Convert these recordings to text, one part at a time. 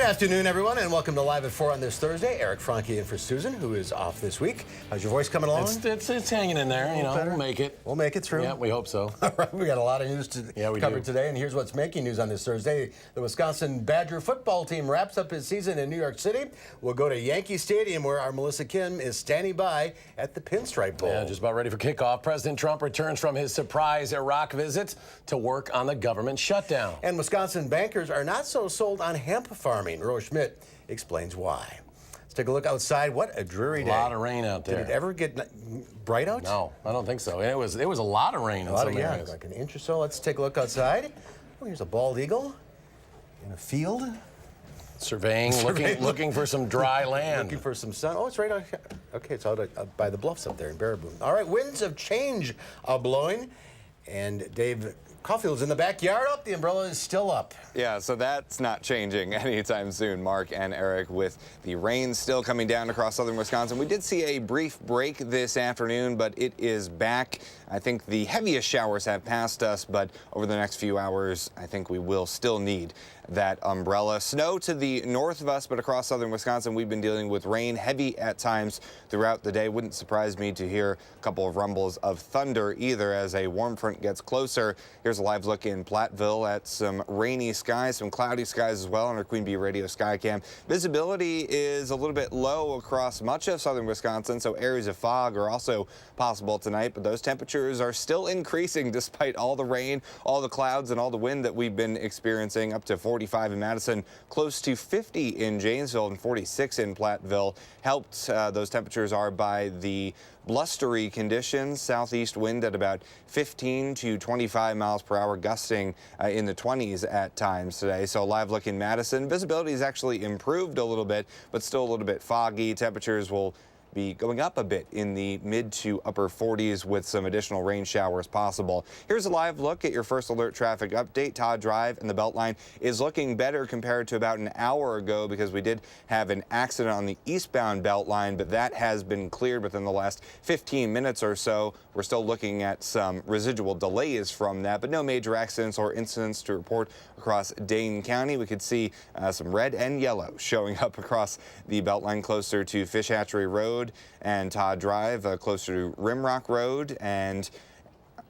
Good afternoon, everyone, and welcome to Live at 4 on this Thursday. Eric Franke in for Susan, who is off this week. How's your voice coming along? It's hanging in there, you know. We'll make it. We'll make it through. Yeah, we hope so. All right, we got a lot of news to cover today, and here's what's making news on this Thursday. The Wisconsin Badger football team wraps up its season in New York City. We'll go to Yankee Stadium, where our Melissa Kim is standing by at the Pinstripe Bowl. Yeah, just about ready for kickoff. President Trump returns from his surprise Iraq visit to work on the government shutdown. And Wisconsin bankers are not so sold on hemp farming. Rose Schmidt explains why. Let's take a look outside. What a dreary day. A lot of rain out there. Did it ever get bright out? No, I don't think so. It was a lot of rain in some areas. Like an inch or so. Let's take a look outside. Oh, here's a bald eagle in a field. Surveying, looking for some dry land. Looking for some sun. Oh, it's right out here. Okay, it's out by the bluffs up there in Baraboo. All right, winds of change are blowing. And Dave Caulfield's in the backyard. Up, the umbrella is still up. Yeah, so that's not changing anytime soon, Mark and Eric, with the rain still coming down across southern Wisconsin. We did see a brief break this afternoon, but it is back. I think the heaviest showers have passed us, but over the next few hours, I think we will still need that umbrella. Snow to the north of us, but across southern Wisconsin, we've been dealing with rain, heavy at times throughout the day. Wouldn't surprise me to hear a couple of rumbles of thunder either as a warm front gets closer. Here's a live look in Platteville at some rainy skies, some cloudy skies as well on our Queen Bee Radio Skycam. Visibility is a little bit low across much of southern Wisconsin, so areas of fog are also possible tonight, but those temperatures are still increasing despite all the rain, all the clouds, and all the wind that we've been experiencing. Up to 45 in Madison, close to 50 in Janesville, and 46 in Platteville. Helped, those temperatures are by the blustery conditions. Southeast wind at about 15 to 25 miles per hour, gusting in the 20s at times today. So live look in Madison. Visibility has actually improved a little bit, but still a little bit foggy. Temperatures will be going up a bit in the mid to upper 40s with some additional rain showers possible. Here's a live look at your first alert traffic update. Todd Drive and the Beltline is looking better compared to about an hour ago because we did have an accident on the eastbound Beltline, but that has been cleared within the last 15 minutes or so. We're still looking at some residual delays from that, but no major accidents or incidents to report across Dane County. We could see some red and yellow showing up across the Beltline closer to Fish Hatchery Road and Todd Drive, closer to Rimrock Road, and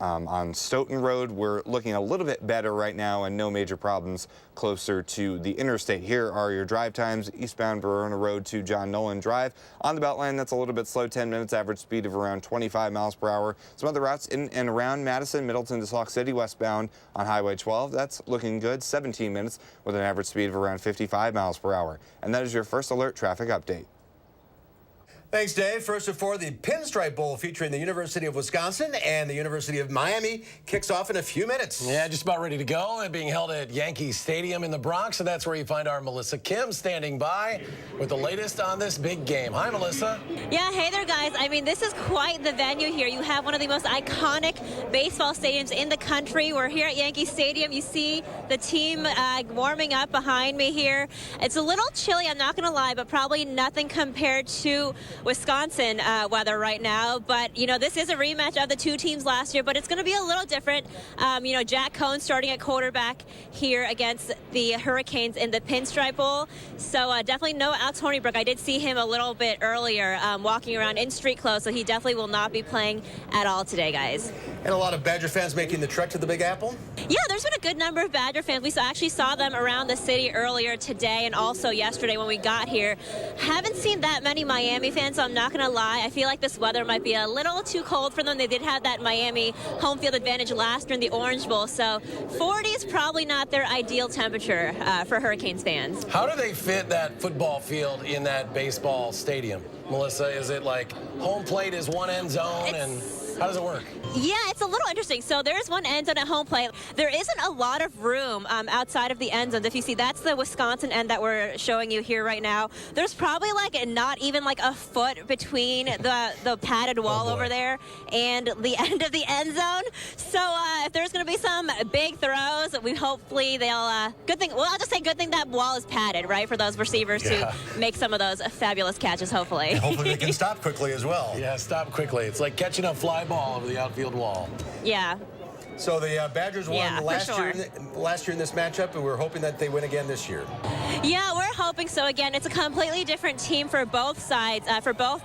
on Stoughton Road, we're looking a little bit better right now and no major problems closer to the interstate. Here are your drive times. Eastbound Verona Road to John Nolan Drive. On the Beltline, that's a little bit slow, 10 minutes, average speed of around 25 miles per hour. Some other routes in and around Madison, Middleton to Sauk City, westbound on Highway 12. That's looking good, 17 minutes with an average speed of around 55 miles per hour. And that is your first alert traffic update. Thanks, Dave. First of four, the Pinstripe Bowl featuring the University of Wisconsin and the University of Miami kicks off in a few minutes. Yeah, just about ready to go. And being held at Yankee Stadium in the Bronx, and that's where you find our Melissa Kim standing by with the latest on this big game. Hi, Melissa. Yeah, hey there, guys. I mean, this is quite the venue here. You have one of the most iconic baseball stadiums in the country. We're here at Yankee Stadium. You see the team warming up behind me here. It's a little chilly, I'm not going to lie, but probably nothing compared to Wisconsin weather right now. But, you know, this is a rematch of the two teams last year, but it's going to be a little different. You know, Jack Cohn starting at quarterback here against the Hurricanes in the Pinstripe Bowl. So definitely no Alex Hornibrook. I did see him a little bit earlier walking around in street clothes, so he definitely will not be playing at all today, guys. And a lot of Badger fans making the trek to the Big Apple? Yeah, there's been a good number of Badger fans. We actually saw them around the city earlier today and also yesterday when we got here. Haven't seen that many Miami fans, so I'm not going to lie. I feel like this weather might be a little too cold for them. They did have that Miami home field advantage last year in the Orange Bowl, so 40 is probably not their ideal temperature for Hurricanes fans. How do they fit that football field in that baseball stadium? Melissa, is it like home plate is one end zone and how does it work? Yeah, it's a little interesting. So there's one end zone at home plate. There isn't a lot of room outside of the end zones. If you see, that's the Wisconsin end that we're showing you here right now. There's probably like not even like a foot between the padded wall over there and the end of the end zone. So if there's going to be some big throws, hopefully they'll good thing. Well, I'll just say good thing that wall is padded, right, for those receivers to make some of those fabulous catches. Hopefully. And hopefully they can stop quickly as well. Yeah, stop quickly. It's like catching a fly ball over the outfield wall. Yeah. So the Badgers won last sure. year in this matchup, and we're hoping that they win again this year. Yeah, we're hoping so. Again, it's a completely different team for both sides, for both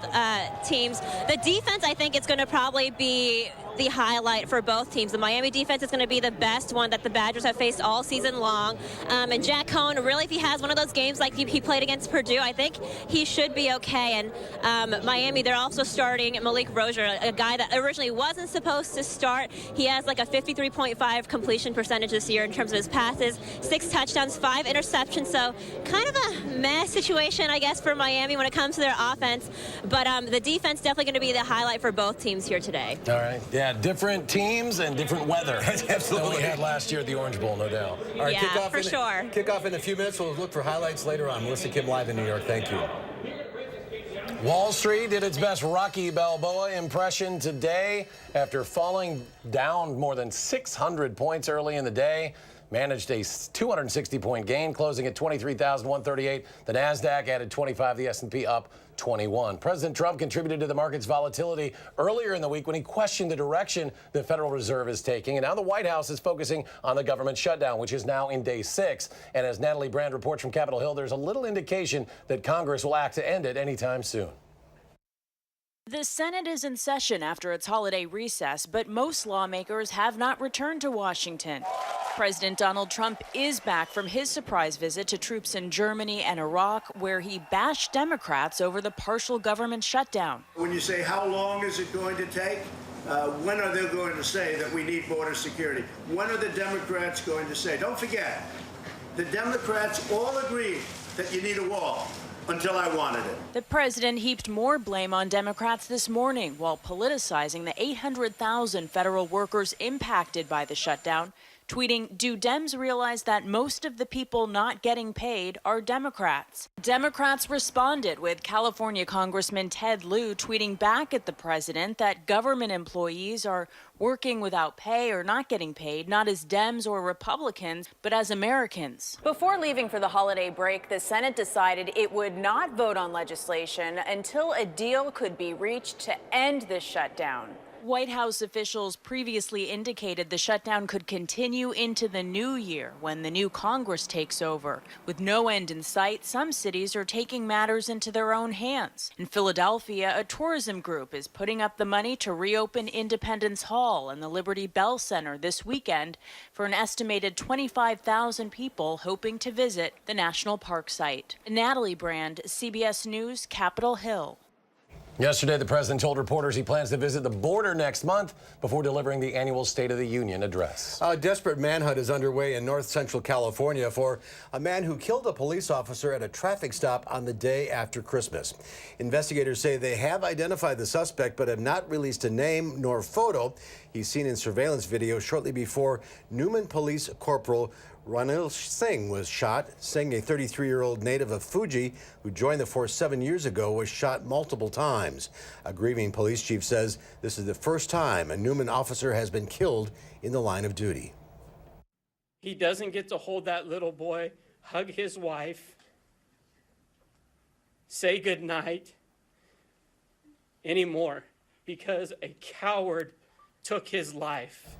teams. The defense, I think, is going to probably be the highlight for both teams. The Miami defense is going to be the best one that the Badgers have faced all season long. And Jack Cohn, really, if he has one of those games like he played against Purdue, I think he should be okay. And Miami, they're also starting Malik Rozier, a guy that originally wasn't supposed to start. He has like a 53.5 completion percentage this year in terms of his passes, 6 touchdowns, 5 interceptions. So kind of a mess situation, I guess, for Miami when it comes to their offense. But the defense definitely going to be the highlight for both teams here today. All right. Yeah, different teams and different weather. Absolutely. Than we had last year at the Orange Bowl, no doubt. All right, Yeah, for sure. Kickoff in a few minutes. We'll look for highlights later on. Melissa Kim live in New York. Thank you. Wall Street did its best Rocky Balboa impression today after falling down more than 600 points early in the day. Managed a 260-point gain, closing at 23,138. The Nasdaq added 25, the S&P up 21. President Trump contributed to the market's volatility earlier in the week when he questioned the direction the Federal Reserve is taking. And now the White House is focusing on the government shutdown, which is now in day 6. And as Natalie Brand reports from Capitol Hill, there's a little indication that Congress will act to end it anytime soon. The Senate is in session after its holiday recess, but most lawmakers have not returned to Washington. President Donald Trump is back from his surprise visit to troops in Germany and Iraq, where he bashed Democrats over the partial government shutdown. When you say how long is it going to take, when are they going to say that we need border security? When are the Democrats going to say? Don't forget, the Democrats all agreed that you need a wall. Until I wanted it. The president heaped more blame on Democrats this morning while politicizing the 800,000 federal workers impacted by the shutdown, tweeting, "Do Dems realize that most of the people not getting paid are Democrats?" Democrats responded with California Congressman Ted Lieu tweeting back at the president that government employees are working without pay or not getting paid, not as Dems or Republicans, but as Americans. Before leaving for the holiday break, the Senate decided it would not vote on legislation until a deal could be reached to end the shutdown. White House officials previously indicated the shutdown could continue into the new year when the new Congress takes over. With no end in sight, some cities are taking matters into their own hands. In Philadelphia, a tourism group is putting up the money to reopen Independence Hall and the Liberty Bell Center this weekend for an estimated 25,000 people hoping to visit the National Park site. Natalie Brand, CBS News, Capitol Hill. Yesterday, the president told reporters he plans to visit the border next month before delivering the annual State of the Union address. A desperate manhunt is underway in north central California for a man who killed a police officer at a traffic stop on the day after Christmas. Investigators say they have identified the suspect but have not released a name nor photo. He's seen in surveillance video shortly before Newman Police Corporal Ranil Singh was shot. Singh, a 33-year-old native of Fuji who joined the force 7 years ago, was shot multiple times. A grieving police chief says this is the first time a Newman officer has been killed in the line of duty. He doesn't get to hold that little boy, hug his wife, say goodnight anymore because a coward took his life.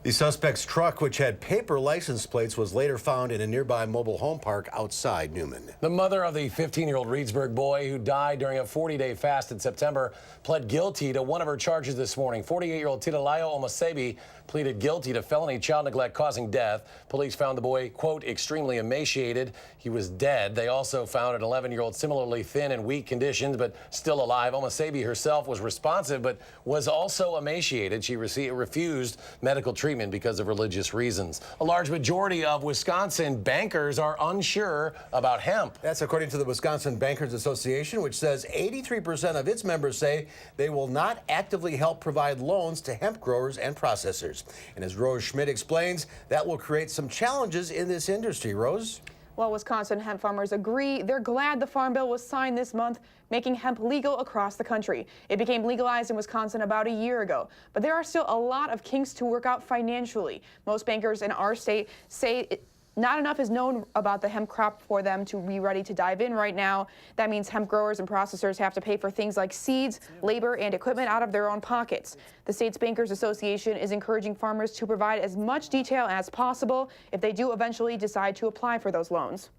The suspect's truck, which had paper license plates, was later found in a nearby mobile home park outside Newman. The mother of the 15-year-old Reedsburg boy who died during a 40-day fast in September pled guilty to one of her charges this morning. 48-year-old Tidalayo Omosebi pleaded guilty to felony child neglect causing death. Police found the boy, quote, extremely emaciated. He was dead. They also found an 11-year-old similarly thin and weak conditions, but still alive. Omosebi herself was responsive, but was also emaciated. She refused medical treatment because of religious reasons. A large majority of Wisconsin bankers are unsure about hemp. That's according to the Wisconsin Bankers Association, which says 83% of its members say they will not actively help provide loans to hemp growers and processors. And as Rose Schmidt explains, that will create some challenges in this industry. Rose? Well, Wisconsin hemp farmers agree. They're glad the Farm Bill was signed this month, making hemp legal across the country. It became legalized in Wisconsin about a year ago, but there are still a lot of kinks to work out financially. Most bankers in our state say Not enough is known about the hemp crop for them to be ready to dive in right now. That means hemp growers and processors have to pay for things like seeds, labor, and equipment out of their own pockets. The state's Bankers Association is encouraging farmers to provide as much detail as possible if they do eventually decide to apply for those loans.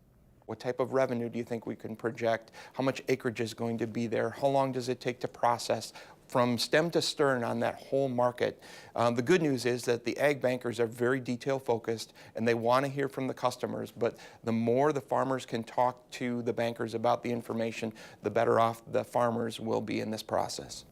What type of revenue do you think we can project? How much acreage is going to be there? How long does it take to process? From stem to stern on that whole market. The good news is that the ag bankers are very detail focused and they want to hear from the customers, but the more the farmers can talk to the bankers about the information, the better off the farmers will be in this process.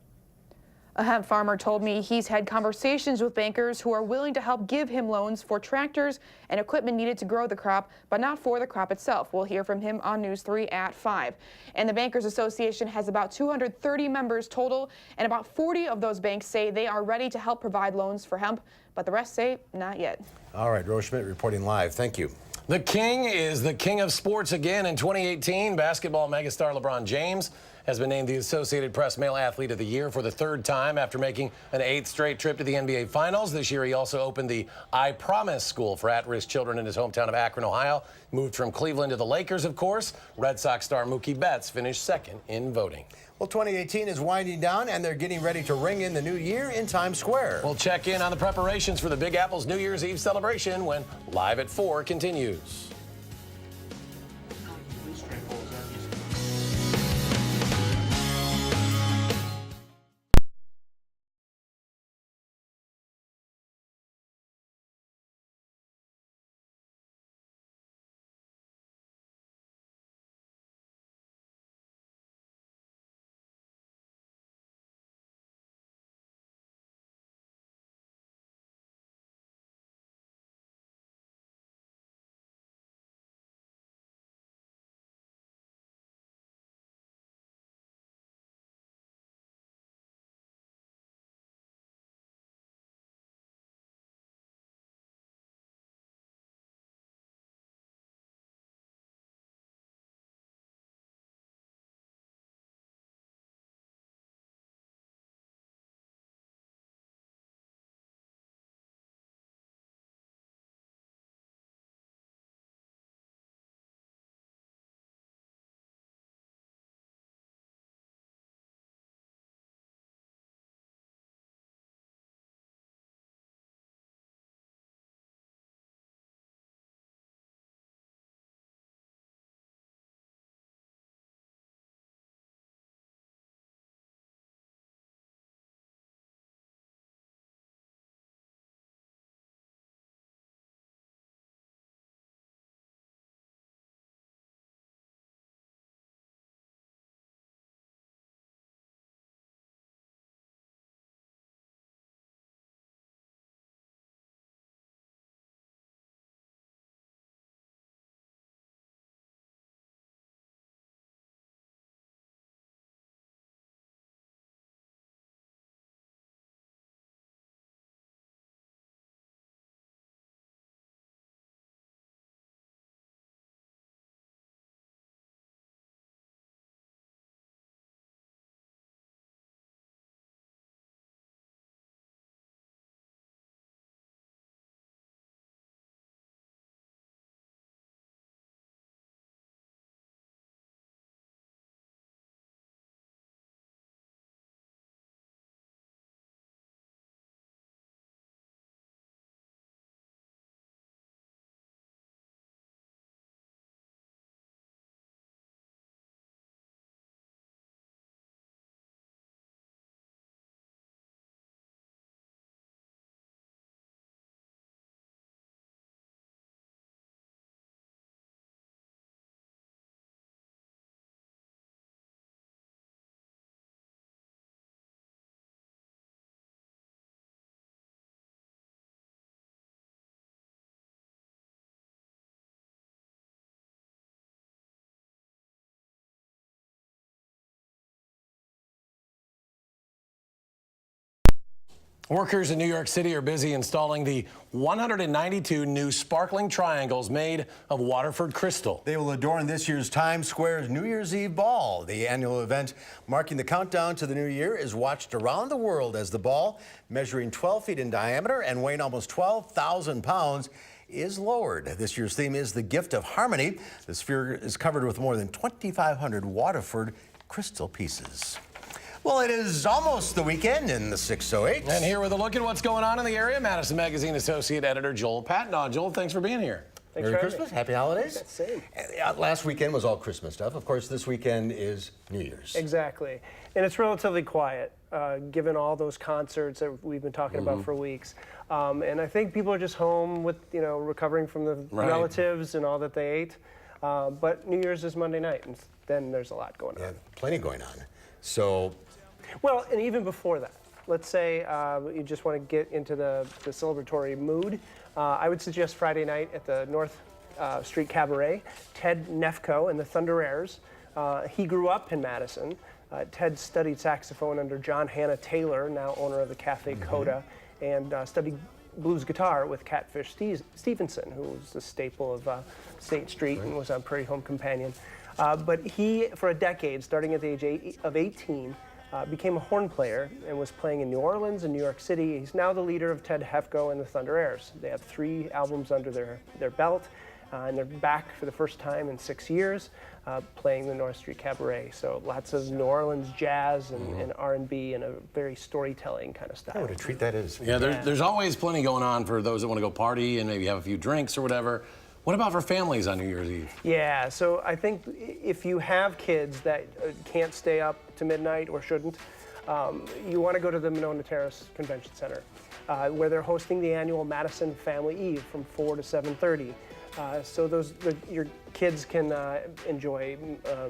A hemp farmer told me he's had conversations with bankers who are willing to help give him loans for tractors and equipment needed to grow the crop, but not for the crop itself. We'll hear from him on News 3 at 5. And the Bankers Association has about 230 members total, and about 40 of those banks say they are ready to help provide loans for hemp, but the rest say not yet. All right, Rose Schmidt reporting live. Thank you. The King is the king of sports again in 2018. Basketball megastar LeBron James has been named the Associated Press Male Athlete of the Year for the 3rd time after making an 8th straight trip to the NBA Finals. This year, he also opened the I Promise School for at-risk children in his hometown of Akron, Ohio. Moved from Cleveland to the Lakers, of course. Red Sox star Mookie Betts finished 2nd in voting. Well, 2018 is winding down, and they're getting ready to ring in the new year in Times Square. We'll check in on the preparations for the Big Apple's New Year's Eve celebration when Live at 4 continues. Workers in New York City are busy installing the 192 new sparkling triangles made of Waterford crystal. They will adorn this year's Times Square's New Year's Eve ball. The annual event marking the countdown to the new year is watched around the world as the ball, measuring 12 feet in diameter and weighing almost 12,000 pounds, is lowered. This year's theme is the gift of harmony. The sphere is covered with more than 2,500 Waterford crystal pieces. Well, it is almost the weekend in the 608. And here with a look at what's going on in the area, Madison Magazine Associate Editor Joel Patton. Joel, thanks for being here. Merry Christmas, happy holidays. Same. Last weekend was all Christmas stuff. Of course, this weekend is New Year's. Exactly. And it's relatively quiet, given all those concerts that we've been talking about for weeks. And I think people are just home with, recovering from the relatives and all that they ate. But New Year's is Monday night, and then there's a lot going on. Plenty going on. So. Well, and even before that, let's say you just want to get into the celebratory mood. I would suggest Friday night at the North Street Cabaret. Ted Nefko and the Thunder Airs. He grew up in Madison. Ted studied saxophone under John Hannah Taylor, now owner of the Cafe Coda, and studied blues guitar with Catfish Stevenson, who was a staple of State Street and was on Prairie Home Companion. But he, for a decade, starting at the age of 18, became a horn player and was playing in New Orleans and New York City. He's now the leader of Ted Nefko and the Thunder Airs. They have 3 albums under their belt, and they're back for the first time in 6 years, playing the North Street Cabaret. So lots of New Orleans jazz and R&B and a very storytelling kind of style. What a treat that is. Yeah, there's always plenty going on for those that want to go party and maybe have a few drinks or whatever. What about for families on New Year's Eve? Yeah, so I think if you have kids that can't stay up to midnight or shouldn't, you want to go to the Monona Terrace Convention Center, where they're hosting the annual Madison Family Eve from 4 to 7:30. So your kids can enjoy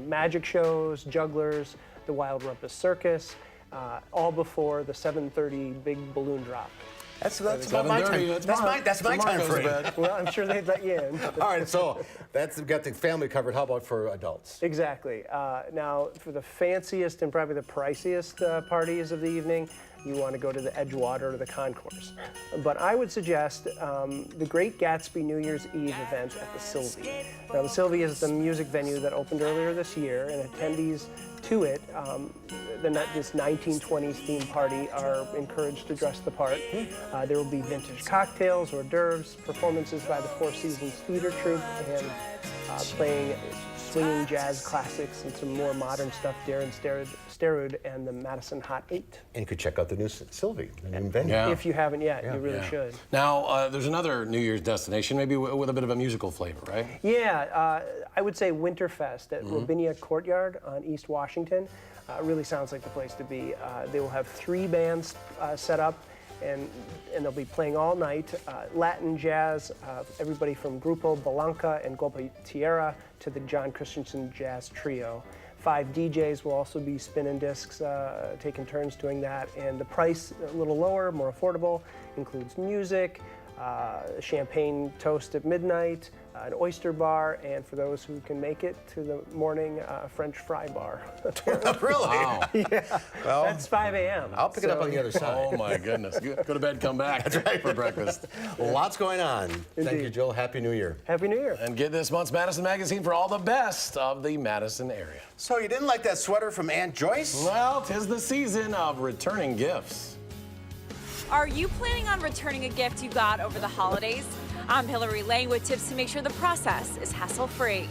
magic shows, jugglers, the Wild Rumpus Circus, all before the 7:30 big balloon drop. That's about my time. That's my time frame. Well, I'm sure they'd let you in. All right, so that's got the family covered. How about for adults? Exactly. Now, for the fanciest and probably the priciest parties of the evening, you want to go to the Edgewater or the Concourse. But I would suggest the Great Gatsby New Year's Eve event at the Sylvie. Now, the Sylvie is the music venue that opened earlier this year, and attendees to it, this 1920s theme party, are encouraged to dress the part. There will be vintage cocktails, hors d'oeuvres, performances by the Four Seasons Theater Troupe, and playing swinging jazz classics and some more modern stuff, Darren Sterud and the Madison Hot 8. And you could check out the new Sylvie, the new venue. Yeah. If you haven't yet, you really should. Now, there's another New Year's destination, maybe with a bit of a musical flavor, right? Yeah, I would say Winterfest at Robinia Courtyard on East Washington. Really sounds like the place to be. They will have 3 bands set up, and they'll be playing all night. Latin jazz, everybody from Grupo Balanca and Golpe Tierra to the John Christensen Jazz Trio. 5 DJs will also be spinning discs, taking turns doing that. And the price, a little lower, more affordable, includes music, champagne toast at midnight, an oyster bar, and for those who can make it to the morning, French fry bar. Really? Wow. Yeah. Well, that's 5 a.m. I'll pick it up on the other side. Oh my goodness. Go to bed, come back for breakfast. Lots going on. Thank you, Joel. Happy New Year. Happy New Year. And get this month's Madison Magazine for all the best of the Madison area. So you didn't like that sweater from Aunt Joyce? Well, 'tis the season of returning gifts. Are you planning on returning a gift you got over the holidays? I'm Hillary Lane with tips to make sure the process is hassle-free.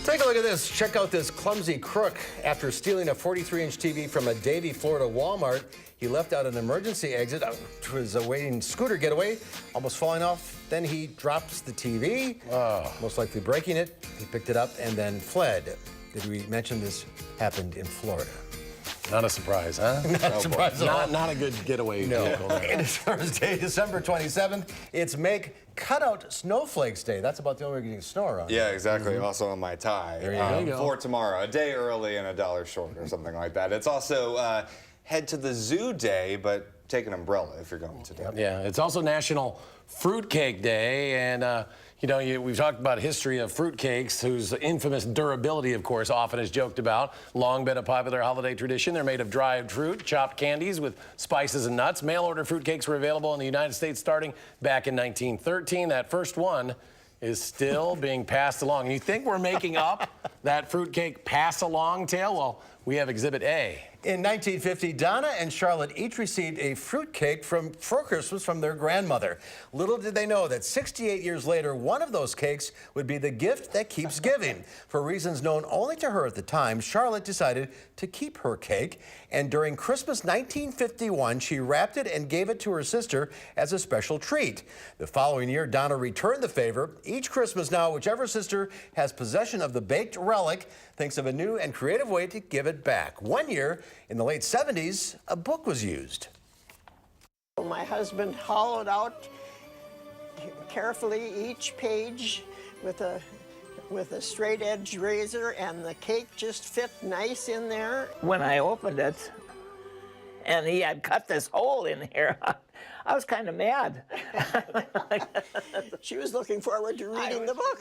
Take a look at this. Check out this clumsy crook. After stealing a 43-inch TV from a Davie, Florida Walmart, he left out an emergency exit to his awaiting scooter getaway, almost falling off. Then he drops the TV, most likely breaking it. He picked it up and then fled. Did we mention this happened in Florida? Not a surprise, huh? Not a surprise at all. Not a good getaway vehicle. It is Thursday, December 27th. It's Make Cutout Snowflakes Day. That's about the only way we're getting snow around. Yeah, exactly. Also on my tie. There you go. For tomorrow, a day early and $1 short or something like that. It's also head to the zoo day, but take an umbrella if you're going today. Yeah, it's also National Fruitcake Day, and we've talked about history of fruitcakes, whose infamous durability, of course, often is joked about. Long been a popular holiday tradition. They're made of dried fruit, chopped candies with spices and nuts. Mail-order fruitcakes were available in the United States starting back in 1913. That first one is still being passed along. And you think we're making up that fruitcake pass-along tale? Well, we have Exhibit A. In 1950, Donna and Charlotte each received a fruitcake for Christmas from their grandmother. Little did they know that 68 years later, one of those cakes would be the gift that keeps giving. For reasons known only to her at the time, Charlotte decided to keep her cake. And during Christmas 1951, she wrapped it and gave it to her sister as a special treat. The following year, Donna returned the favor. Each Christmas now, whichever sister has possession of the baked relic thinks of a new and creative way to give it back. One year, in the late 70s, a book was used. My husband hollowed out carefully each page with a straight edge razor, and the cake just fit nice in there. When I opened it and he had cut this hole in here, I was kind of mad. She was looking forward to reading the book.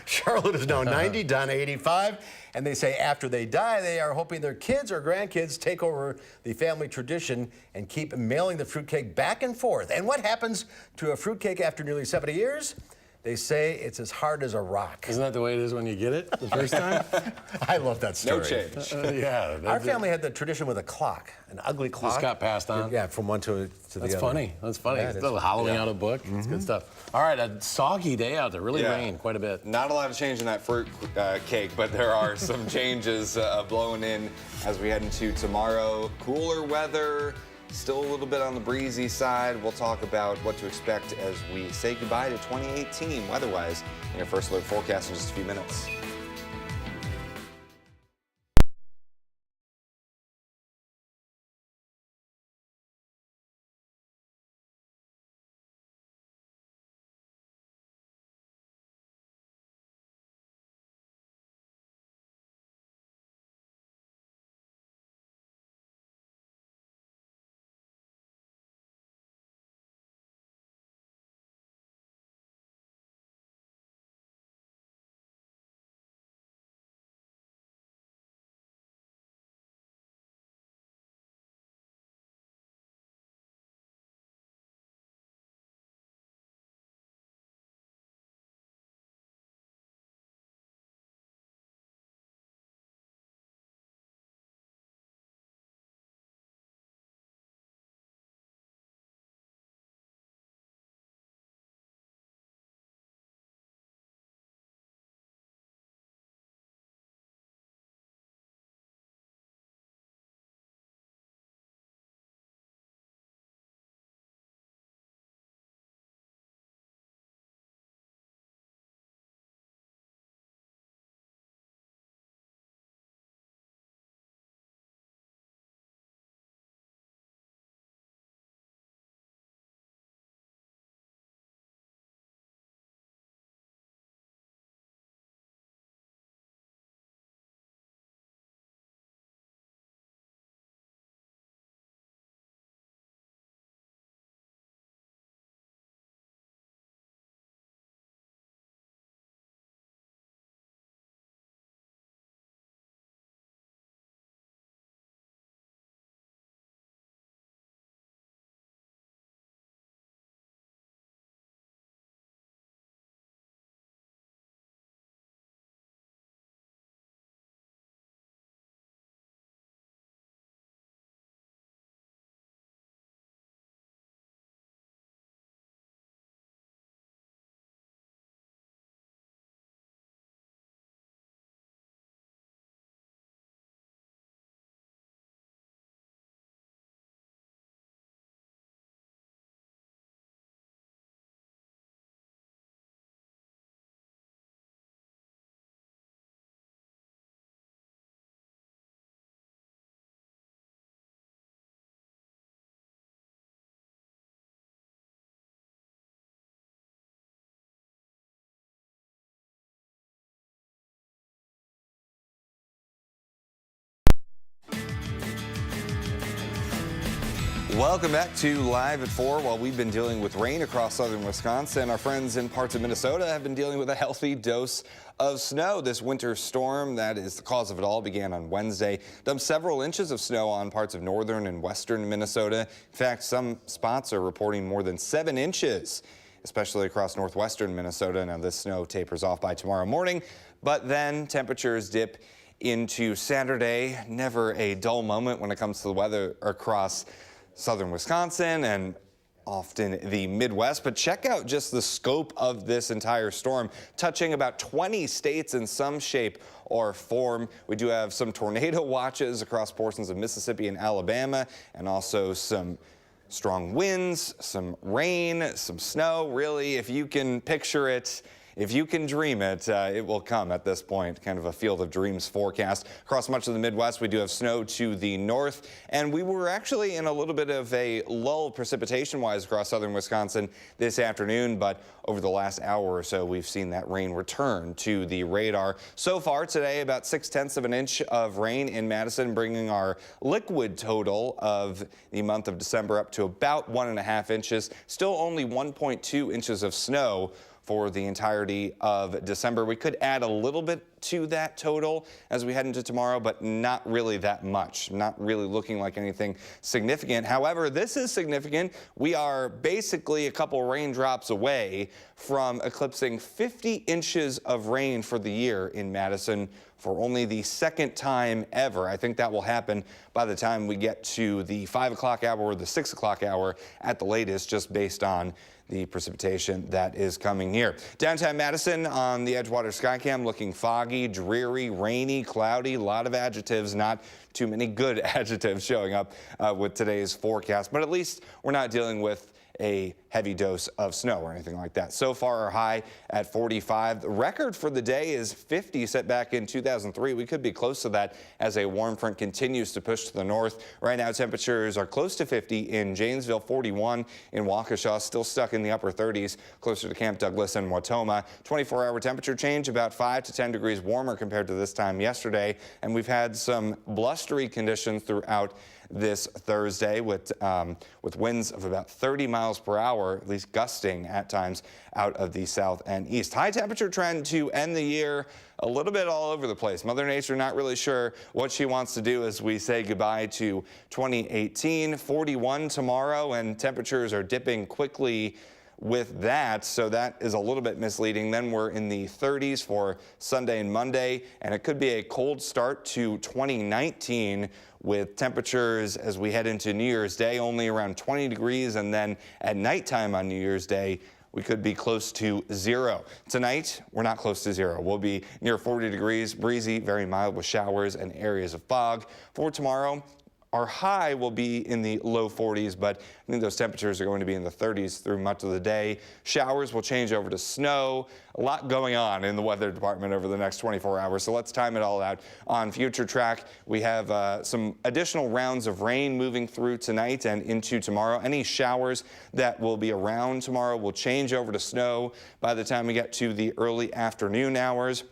Charlotte is now 90, Donna 85, and they say after they die, they are hoping their kids or grandkids take over the family tradition and keep mailing the fruitcake back and forth. And what happens to a fruitcake after nearly 70 years? They say it's as hard as a rock. Isn't that the way it is when you get it the first time? I love that story. No change. Yeah. Our family had the tradition with a clock, an ugly clock. Just got passed on? Yeah, from one to the other. That's funny. That's funny. Yeah, Still hollowing out a book. It's good stuff. All right, a soggy day out there. Really rained quite a bit. Not a lot of change in that fruit cake, but there are some changes blowing in as we head into tomorrow. Cooler weather. Still a little bit on the breezy side. We'll talk about what to expect as we say goodbye to 2018 weather-wise in your first look forecast in just a few minutes. Welcome back to Live at 4. While we've been dealing with rain across southern Wisconsin, our friends in parts of Minnesota have been dealing with a healthy dose of snow. This winter storm that is the cause of it all began on Wednesday. Dumped several inches of snow on parts of northern and western Minnesota. In fact, some spots are reporting more than 7 inches, especially across northwestern Minnesota. Now, this snow tapers off by tomorrow morning, but then temperatures dip into Saturday. Never a dull moment when it comes to the weather across southern Wisconsin and often the Midwest. But check out just the scope of this entire storm, touching about 20 states in some shape or form. We do have some tornado watches across portions of Mississippi and Alabama, and also some strong winds, some rain, some snow. Really, if you can picture it, if you can dream it, it will come at this point. Kind of a field of dreams forecast. Across much of the Midwest, we do have snow to the north, and we were actually in a little bit of a lull precipitation-wise across southern Wisconsin this afternoon, but over the last hour or so, we've seen that rain return to the radar. So far today, about 0.6 of an inch of rain in Madison, bringing our liquid total of the month of December up to about 1.5 inches. Still only 1.2 inches of snow for the entirety of December. We could add a little bit to that total as we head into tomorrow, but not really that much. Not really looking like anything significant. However, this is significant. We are basically a couple raindrops away from eclipsing 50 inches of rain for the year in Madison for only the second time ever. I think that will happen by the time we get to the 5 o'clock hour or the 6 o'clock hour at the latest, just based on the precipitation that is coming here. Downtown Madison on the Edgewater Skycam looking foggy, dreary, rainy, cloudy, a lot of adjectives, not too many good adjectives showing up with today's forecast, but at least we're not dealing with a heavy dose of snow or anything like that. So far, our high at 45. The record for the day is 50, set back in 2003. We could be close to that as a warm front continues to push to the north. Right now, temperatures are close to 50 in Janesville, 41 in Waukesha, still stuck in the upper 30s, closer to Camp Douglas and Watoma. 24-hour temperature change, about 5 to 10 degrees warmer compared to this time yesterday. And we've had some blustery conditions throughout this Thursday with winds of about 30 miles per hour, at least gusting at times out of the south and east. High temperature trend to end the year a little bit all over the place. Mother Nature not really sure what she wants to do as we say goodbye to 2018. 41 tomorrow, and temperatures are dipping quickly with that, so that is a little bit misleading. Then we're in the 30s for Sunday and Monday, and it could be a cold start to 2019 with temperatures as we head into New Year's Day only around 20 degrees, and then at nighttime on New Year's Day we could be close to 0. Tonight, we're not close to 0. We'll be near 40 degrees, breezy, very mild with showers and areas of fog. For tomorrow, our high will be in the low 40s, but I think those temperatures are going to be in the 30s through much of the day. Showers will change over to snow. A lot going on in the weather department over the next 24 hours, so let's time it all out. On Future Track, we have some additional rounds of rain moving through tonight and into tomorrow. Any showers that will be around tomorrow will change over to snow by the time we get to the early afternoon hours.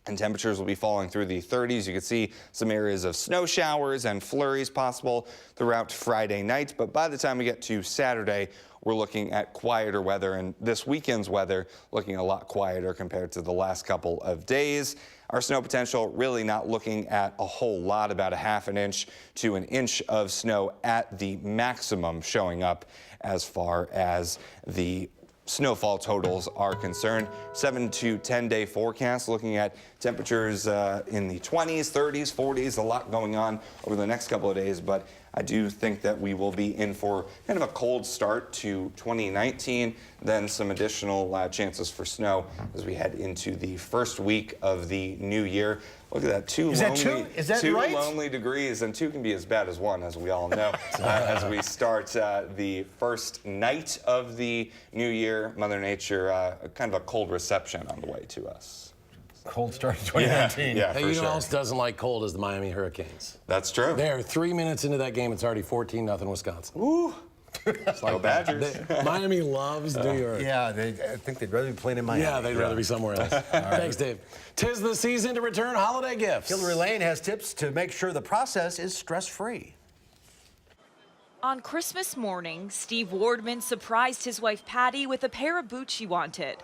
And temperatures will be falling through the 30s. You can see some areas of snow showers and flurries possible throughout Friday night. But by the time we get to Saturday, we're looking at quieter weather, and this weekend's weather looking a lot quieter compared to the last couple of days. Our snow potential really not looking at a whole lot, about 1/2 inch to 1 inch of snow at the maximum showing up as far as the snowfall totals are concerned. 7 to 10 day forecast looking at temperatures in the 20s, 30s, 40s, a lot going on over the next couple of days, but I do think that we will be in for kind of a cold start to 2019, then some additional chances for snow as we head into the first week of the new year. Look at that, two lonely degrees, and 2 can be as bad as 1, as we all know. As we start the first night of the new year, Mother Nature, kind of a cold reception on the way to us. Cold start to 2019. Yeah, hey, you know who else doesn't like cold is the Miami Hurricanes. That's true. They're 3 minutes into that game. It's already 14-0 Wisconsin. Woo! It's like Go Badgers. Miami loves New York. Yeah, I think they'd rather be playing in Miami. Yeah, they'd rather be somewhere else. Thanks, Dave. 'Tis the season to return holiday gifts. Hillary Lane has tips to make sure the process is stress-free. On Christmas morning, Steve Wardman surprised his wife Patty with a pair of boots she wanted,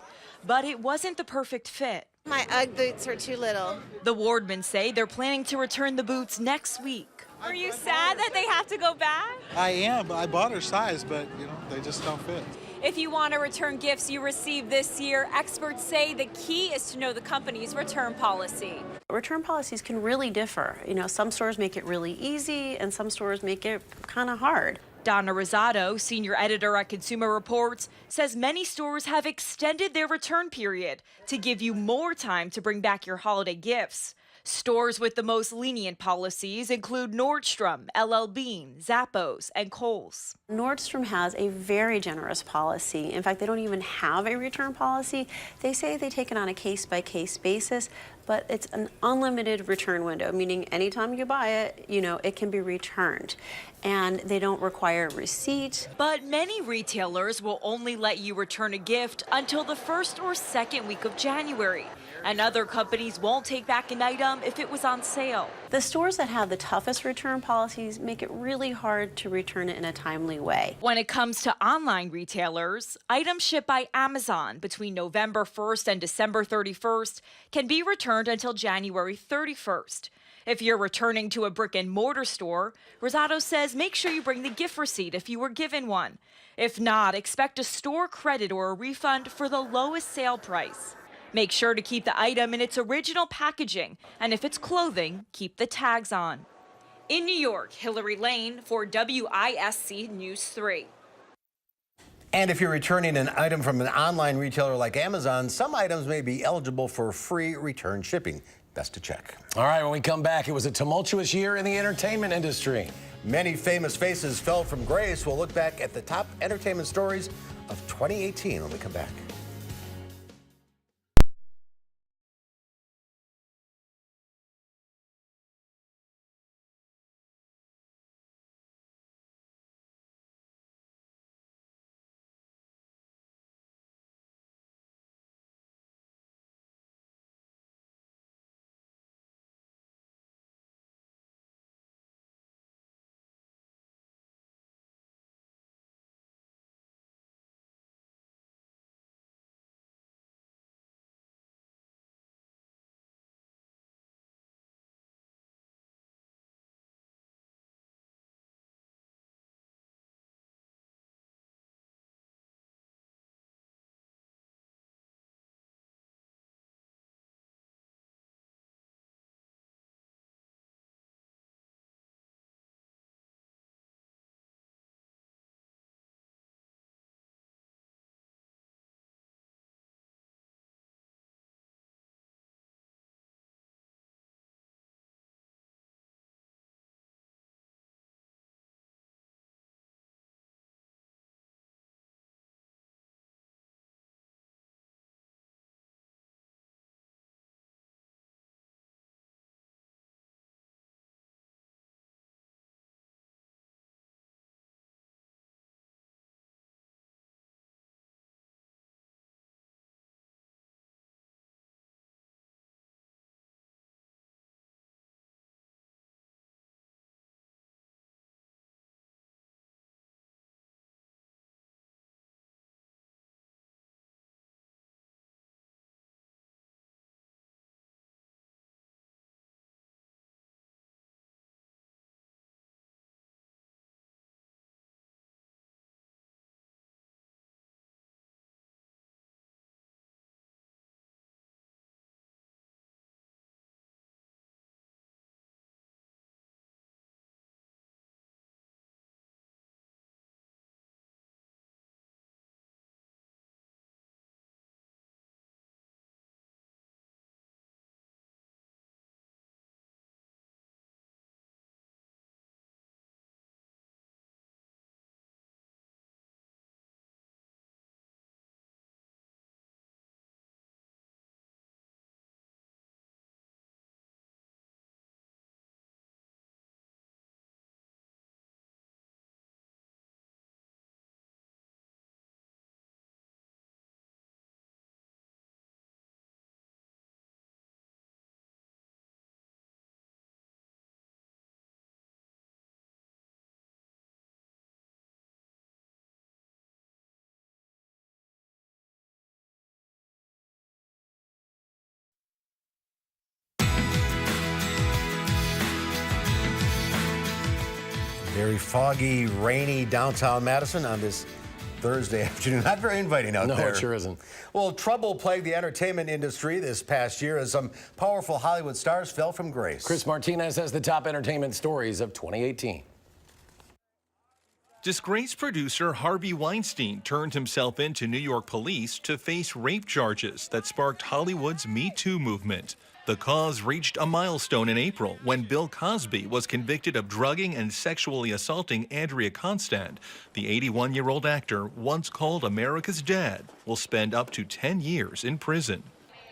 but it wasn't the perfect fit. My Ugg boots are too little. The Wardmans say they're planning to return the boots next week. Are you sad that they have to go back? I am. I bought her size, but they just don't fit. If you want to return gifts you received this year, experts say the key is to know the company's return policy. Return policies can really differ. Some stores make it really easy and some stores make it kind of hard. Donna Rosado, senior editor at Consumer Reports, says many stores have extended their return period to give you more time to bring back your holiday gifts. Stores with the most lenient policies include Nordstrom, LL Bean, Zappos, and Kohl's. Nordstrom has a very generous policy. In fact, they don't even have a return policy. They say they take it on a case-by-case basis, but it's an unlimited return window, meaning anytime you buy it, it can be returned. And they don't require a receipt. But many retailers will only let you return a gift until the first or second week of January. And other companies won't take back an item if it was on sale. The stores that have the toughest return policies make it really hard to return it in a timely way. When it comes to online retailers, items shipped by Amazon between November 1st and December 31st can be returned until January 31st. If you're returning to a brick and mortar store, Rosado says make sure you bring the gift receipt if you were given one. If not, expect a store credit or a refund for the lowest sale price. Make sure to keep the item in its original packaging, and if it's clothing, keep the tags on. In New York, Hillary Lane for WISC News 3. And if you're returning an item from an online retailer like Amazon, some items may be eligible for free return shipping. Best to check. All right, when we come back, it was a tumultuous year in the entertainment industry. Many famous faces fell from grace. We'll look back at the top entertainment stories of 2018 when we come back. Very foggy, rainy downtown Madison on this Thursday afternoon. Not very inviting out there. No, it sure isn't. Well, trouble plagued the entertainment industry this past year as some powerful Hollywood stars fell from grace. Chris Martinez has the top entertainment stories of 2018. Disgraced producer Harvey Weinstein turned himself in to New York police to face rape charges that sparked Hollywood's Me Too movement. The cause reached a milestone in April when Bill Cosby was convicted of drugging and sexually assaulting Andrea Constand. The 81-year-old actor, once called America's dad, will spend up to 10 years in prison.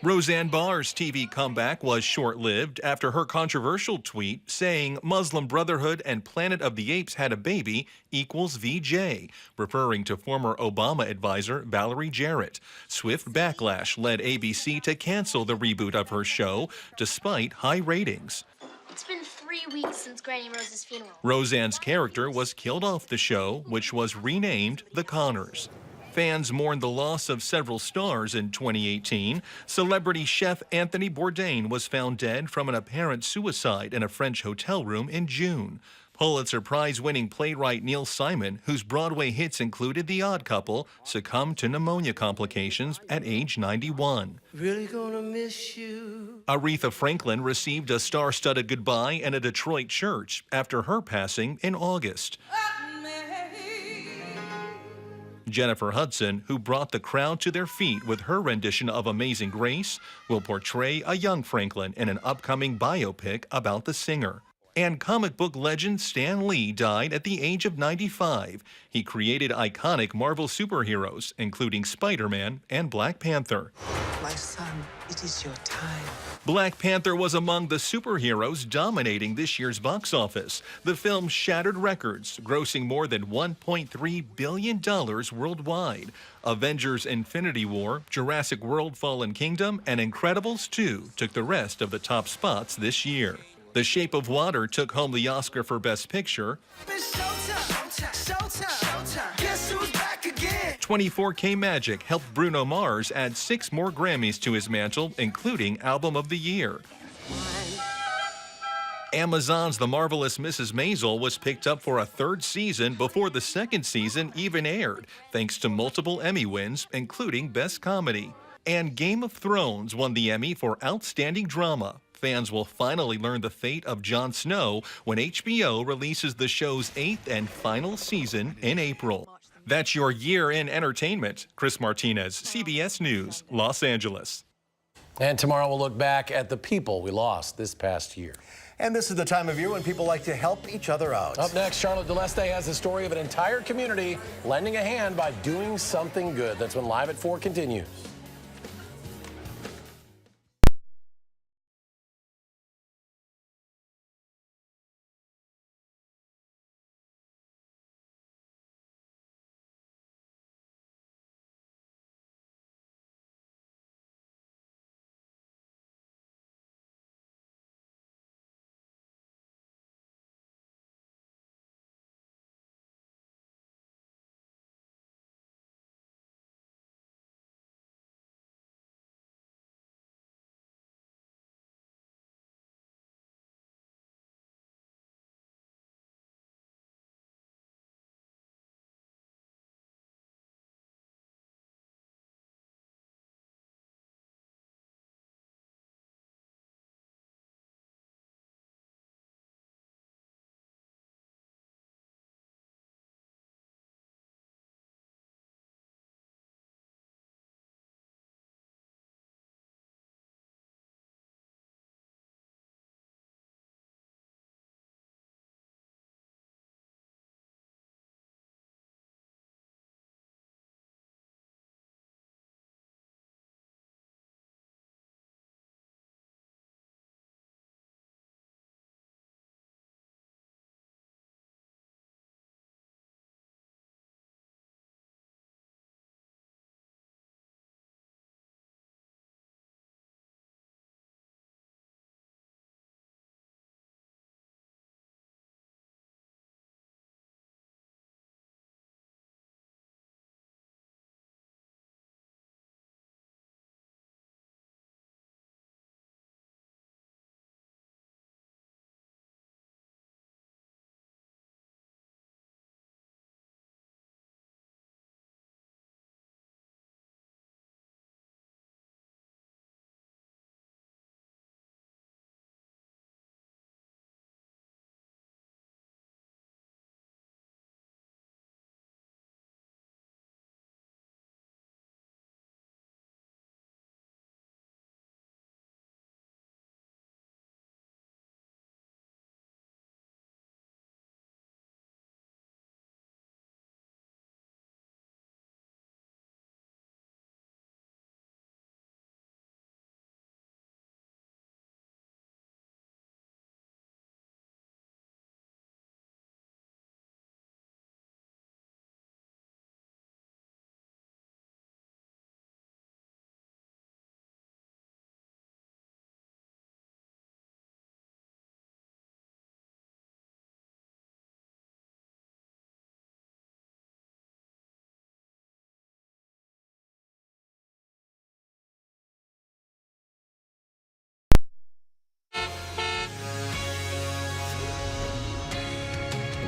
Roseanne Barr's TV comeback was short-lived after her controversial tweet saying Muslim Brotherhood and Planet of the Apes had a baby equals VJ, referring to former Obama advisor Valerie Jarrett. Swift backlash led ABC to cancel the reboot of her show despite high ratings. It's been 3 weeks since Granny Rose's funeral. Roseanne's character was killed off the show, which was renamed The Connors. Fans mourned the loss of several stars in 2018. Celebrity chef Anthony Bourdain was found dead from an apparent suicide in a French hotel room in June. Pulitzer Prize-winning playwright Neil Simon, whose Broadway hits included The Odd Couple, succumbed to pneumonia complications at age 91. Really gonna miss you. Aretha Franklin received a star-studded goodbye in a Detroit church after her passing in August. Jennifer Hudson, who brought the crowd to their feet with her rendition of Amazing Grace, will portray a young Franklin in an upcoming biopic about the singer. And comic book legend Stan Lee died at the age of 95. He created iconic Marvel superheroes, including Spider-Man and Black Panther. My son, it is your time. Black Panther was among the superheroes dominating this year's box office. The film shattered records, grossing more than $1.3 billion worldwide. Avengers: Infinity War, Jurassic World: Fallen Kingdom, and Incredibles 2 took the rest of the top spots this year. The Shape of Water took home the Oscar for Best Picture. 24K Magic helped Bruno Mars add 6 more Grammys to his mantle, including Album of the Year. Amazon's The Marvelous Mrs. Maisel was picked up for a 3rd season before the 2nd season even aired, thanks to multiple Emmy wins, including Best Comedy. And Game of Thrones won the Emmy for Outstanding Drama. Fans will finally learn the fate of Jon Snow when HBO releases the show's 8th and final season in April. That's your year in entertainment. Chris Martinez, CBS News, Los Angeles. And tomorrow we'll look back at the people we lost this past year. And this is the time of year when people like to help each other out. Up next, Charlotte DeLeste has the story of an entire community lending a hand by doing something good. That's when Live at 4 continues.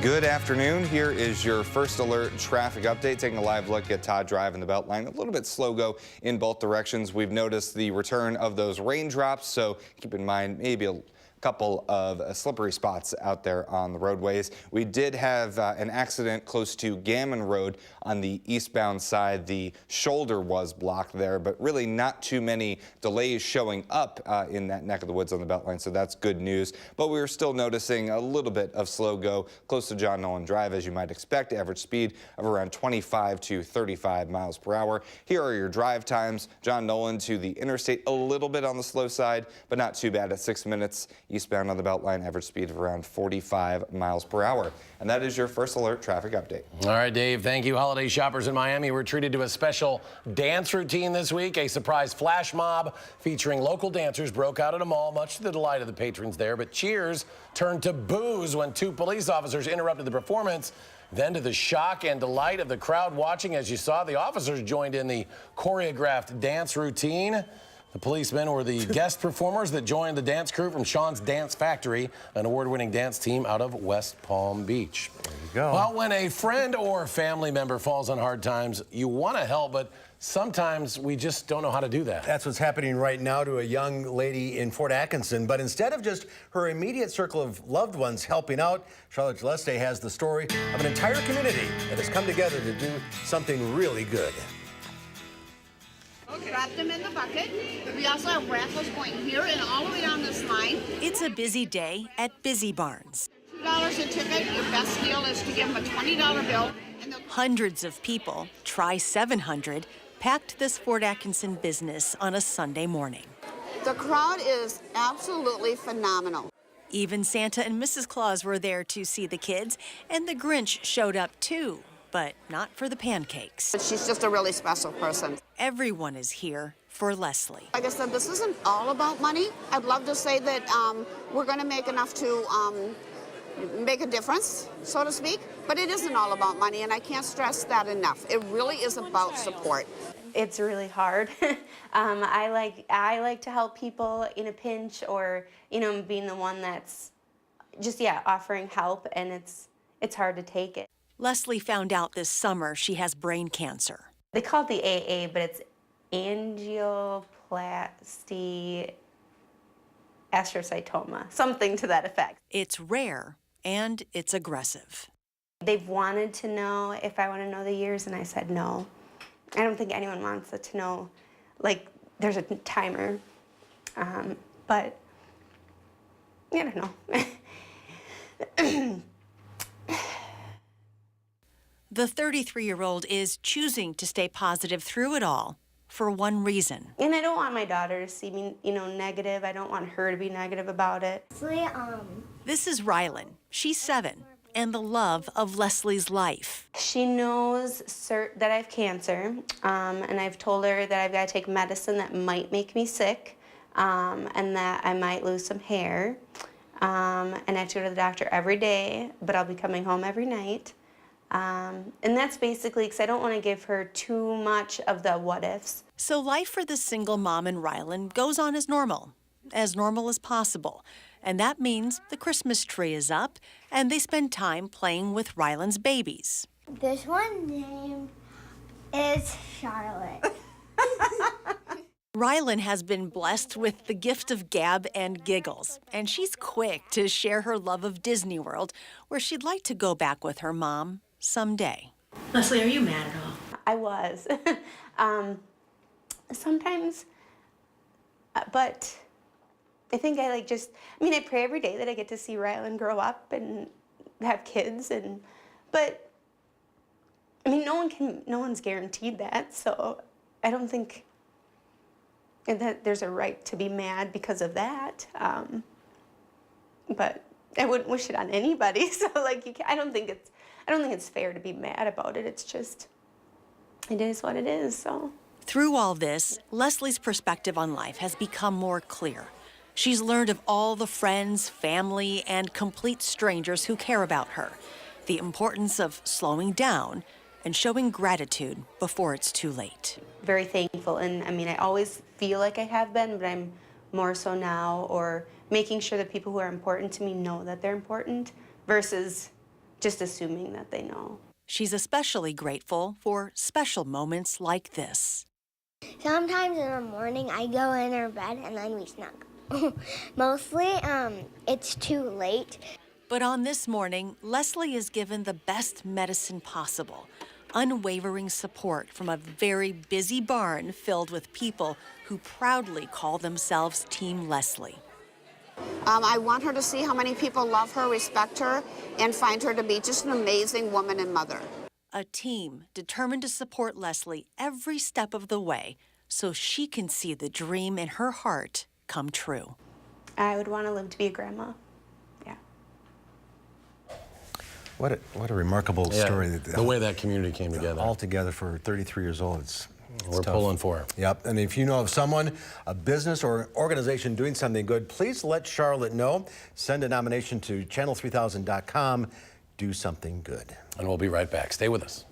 Good afternoon. Here is your first alert traffic update. Taking a live look at Todd Drive and the Beltline. A little bit slow go in both directions. We've noticed the return of those raindrops, so keep in mind maybe a couple of slippery spots out there on the roadways. We did have an accident close to Gammon Road on the eastbound side. The shoulder was blocked there, but really not too many delays showing up in that neck of the woods on the Beltline, so that's good news. But we were still noticing a little bit of slow go close to John Nolan Drive, as you might expect. Average speed of around 25 to 35 miles per hour. Here are your drive times. John Nolan to the interstate, a little bit on the slow side, but not too bad at 6 minutes. Eastbound on the Beltline, average speed of around 45 miles per hour. And that is your first alert traffic update. All right, Dave, thank you. Holiday shoppers in Miami were treated to a special dance routine this week. A surprise flash mob featuring local dancers broke out at a mall, much to the delight of the patrons there. But cheers turned to boos when 2 police officers interrupted the performance. Then, to the shock and delight of the crowd watching, as you saw, the officers joined in the choreographed dance routine. The policemen were the guest performers that joined the dance crew from Sean's Dance Factory, an award-winning dance team out of West Palm Beach. There you go. Well, when a friend or family member falls on hard times, you want to help, but sometimes we just don't know how to do that. That's what's happening right now to a young lady in Fort Atkinson. But instead of just her immediate circle of loved ones helping out, Charlotte Gillespie has the story of an entire community that has come together to do something really good. Wrap them in the bucket. We also have raffles going here and all the way down this line. It's a busy day at Busy Barns. $2 a ticket. Your best deal is to give them a $20 bill. Hundreds of people, try 700, packed this Fort Atkinson business on a Sunday morning. The crowd is absolutely phenomenal. Even Santa and Mrs. Claus were there to see the kids, and the Grinch showed up too, but not for the pancakes. She's just a really special person. Everyone is here for Leslie. Like I said, this isn't all about money. I'd love to say that we're going to make enough to make a difference, so to speak, but it isn't all about money, and I can't stress that enough. It really is about support. It's really hard. I like to help people in a pinch, or being the one that's just offering help, and it's hard to take it. Leslie found out this summer she has brain cancer. They call it the AA, but it's angioplasty astrocytoma, something to that effect. It's rare and it's aggressive. They've wanted to know if I want to know the years, and I said no. I don't think anyone wants it to know, like there's a timer, but I don't know. The 33-year-old is choosing to stay positive through it all for one reason. And I don't want my daughter to see me, negative. I don't want her to be negative about it. This is Rylan. She's 7 and the love of Leslie's life. She knows that I have cancer, and I've told her that I've got to take medicine that might make me sick, and that I might lose some hair, and I have to go to the doctor every day, but I'll be coming home every night. And that's basically because I don't want to give her too much of the what ifs. So life for the single mom in Rylan goes on as normal as possible. And that means the Christmas tree is up and they spend time playing with Rylan's babies. This one's name is Charlotte. Rylan has been blessed with the gift of gab and giggles, and she's quick to share her love of Disney World, where she'd like to go back with her mom someday. Leslie, are you mad at all? I was. Sometimes, but I think I I pray every day that I get to see Rylan grow up and have kids, but no one's guaranteed that, so I don't think that there's a right to be mad because of that. But I wouldn't wish it on anybody, so I don't think it's fair to be mad about it. It's just, it is what it is, so. Through all this, Leslie's perspective on life has become more clear. She's learned of all the friends, family, and complete strangers who care about her, the importance of slowing down and showing gratitude before it's too late. Very thankful, and I always feel like I have been, but I'm more so now, or making sure that people who are important to me know that they're important versus just assuming that they know. She's especially grateful for special moments like this. Sometimes in the morning I go in her bed and then we snuggle. Mostly it's too late. But on this morning, Leslie is given the best medicine possible. Unwavering support from a very busy barn filled with people who proudly call themselves Team Leslie. I want her to see how many people love her, respect her, and find her to be just an amazing woman and mother. A team determined to support Leslie every step of the way so she can see the dream in her heart come true. I would want to live to be a grandma. What a remarkable story. The way that community came together. All together for 33 years old. We're pulling for her. Yep. And if you know of someone, a business or organization doing something good, please let Charlotte know. Send a nomination to channel3000.com. Do something good. And we'll be right back. Stay with us.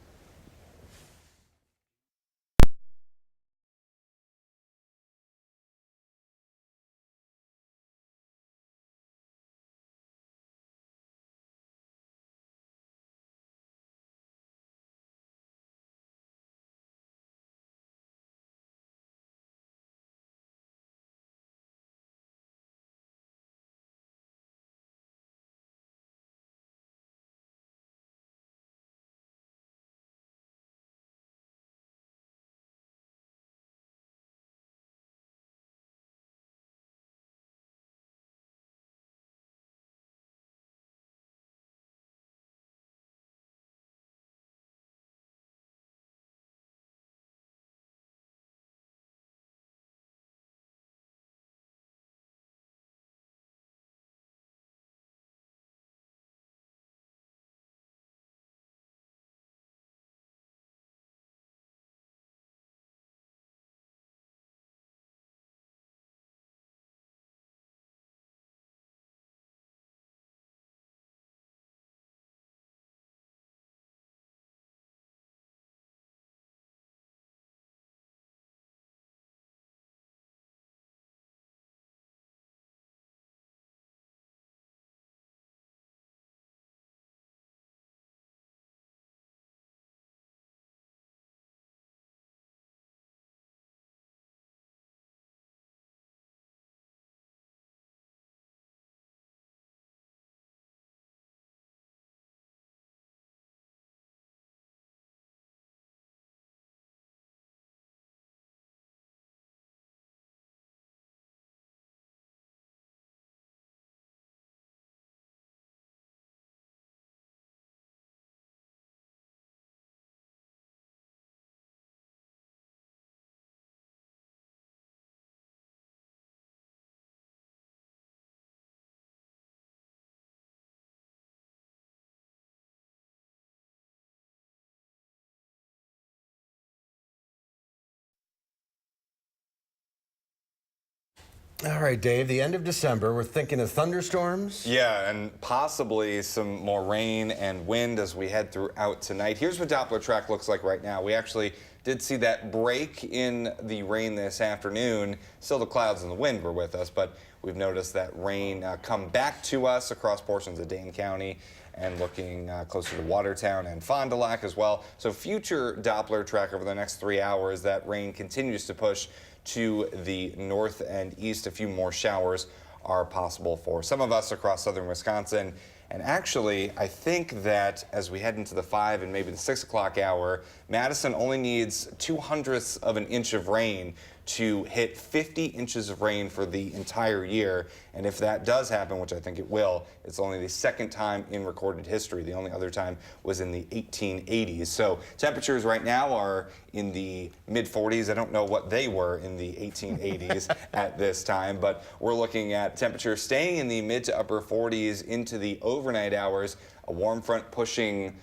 All right, Dave, the end of December, we're thinking of thunderstorms. Yeah, and possibly some more rain and wind as we head throughout tonight. Here's what Doppler track looks like right now. We actually did see that break in the rain this afternoon. Still the clouds and the wind were with us, but we've noticed that rain come back to us across portions of Dane County and looking closer to Watertown and Fond du Lac as well. So future Doppler track over the next 3 hours, that rain continues to push to the north and east. A few more showers are possible for some of us across southern Wisconsin. And actually, I think that as we head into the 5 and maybe the 6 o'clock hour, Madison only needs 0.02 of an inch of rain to hit 50 inches of rain for the entire year. And if that does happen, which I think it will, it's only the second time in recorded history. The only other time was in the 1880s. So temperatures right now are in the mid-40s. I don't know what they were in the 1880s at this time, but we're looking at temperatures staying in the mid to upper 40s into the overnight hours. A warm front pushing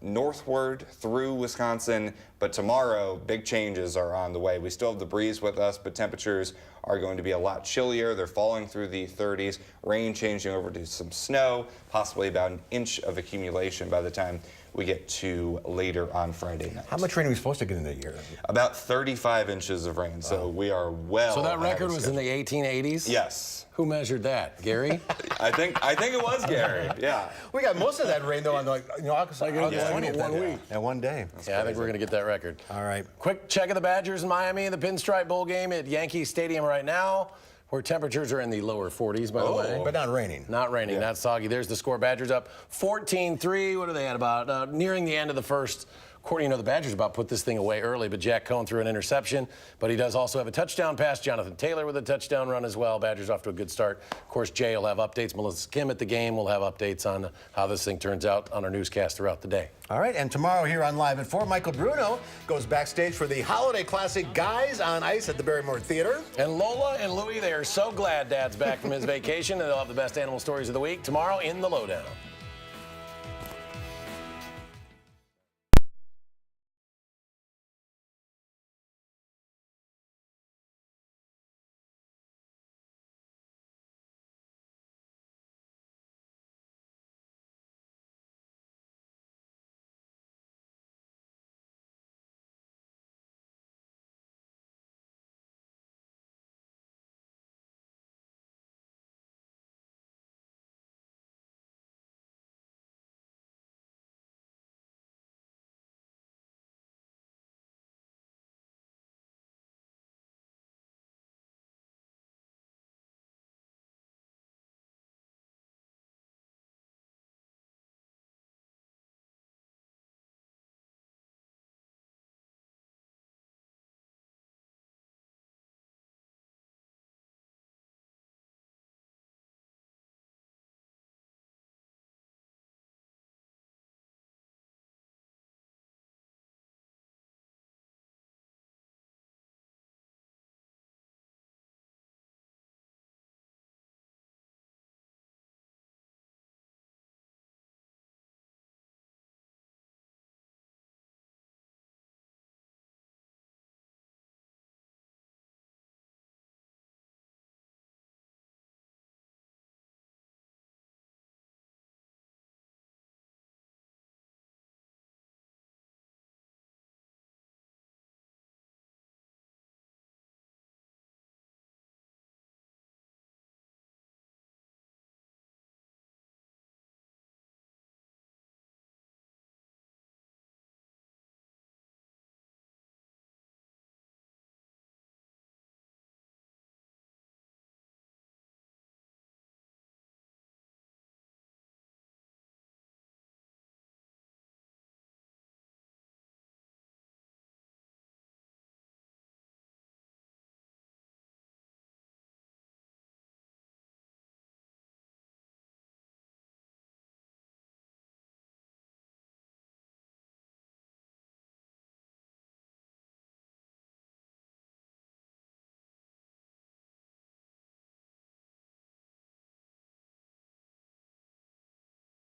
northward through Wisconsin, but tomorrow big changes are on the way. We still have the breeze with us, but temperatures are going to be a lot chillier. They're falling through the 30s, rain changing over to some snow, possibly about an inch of accumulation by the time we get to later on Friday night. How much rain are we supposed to get in a year? About 35 inches of rain, so we are well. So that ahead record of was in the schedule. 1880s? Yes. Who measured that? Gary? I think it was Gary. Yeah. We got most of that rain though on August 20th. 1 week. Yeah, 1 day. Yeah, I think we're going to get that record. All right. Quick check of the Badgers in Miami, the Pinstripe Bowl game at Yankee Stadium right now, where temperatures are in the lower 40s, by the way. But not raining. Not raining, not soggy. There's the score. Badgers up 14-3. What are they at about? Nearing the end of the first quarter. You know, the Badgers about put this thing away early, but Jack Cohn threw an interception. But he does also have a touchdown pass. Jonathan Taylor with a touchdown run as well. Badgers off to a good start. Of course, Jay will have updates. Melissa Kim at the game will have updates on how this thing turns out on our newscast throughout the day. All right, and tomorrow here on Live at 4, Michael Bruno goes backstage for the Holiday Classic Guys on Ice at the Barrymore Theater. And Lola and Louie, they are so glad Dad's back from his vacation, and they'll have the best animal stories of the week tomorrow in the Lowdown.